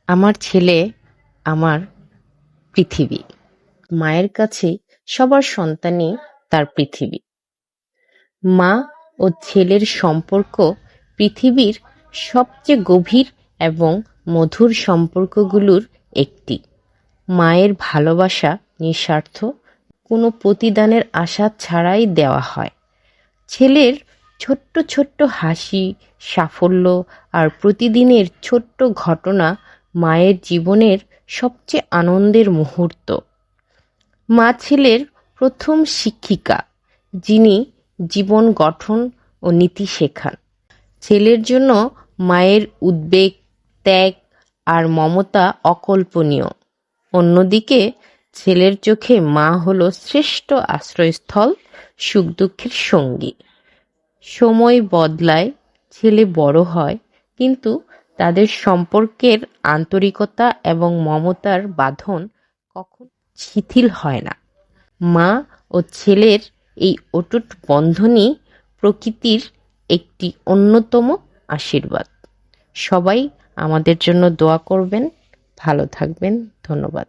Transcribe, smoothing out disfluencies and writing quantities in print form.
আমার ছেলে আমার পৃথিবী। মায়ের কাছে সবার সন্তানই তার পৃথিবী। মা ও ছেলের সম্পর্ক পৃথিবীর সবচেয়ে গভীর এবং মধুর সম্পর্কগুলোর একটি। মায়ের ভালোবাসা নিঃস্বার্থ, কোনো প্রতিদানের আশা ছাড়াই দেওয়া হয়। ছেলের ছোট্ট ছোট্ট হাসি, সাফল্য আর প্রতিদিনের ছোট্ট ঘটনা মায়ের জীবনের সবচেয়ে আনন্দের মুহূর্ত। মা ছেলের প্রথম শিক্ষিকা, যিনি জীবন গঠন ও নীতি শেখান। ছেলের জন্য মায়ের উদ্বেগ, ত্যাগ আর মমতা অকল্পনীয়। অন্যদিকে ছেলের চোখে মা হলো শ্রেষ্ঠ আশ্রয়স্থল, সুখ দুঃখের সঙ্গী। সময় বদলায়, ছেলে বড় হয়, কিন্তু তাদের সম্পর্কের আন্তরিকতা এবং মমতার বাঁধন কখন শিথিল হয় না। মা ও ছেলের এই অটুট বন্ধনই প্রকৃতির একটি অন্যতম আশীর্বাদ। সবাই আমাদের জন্য দোয়া করবেন। ভালো থাকবেন। ধন্যবাদ।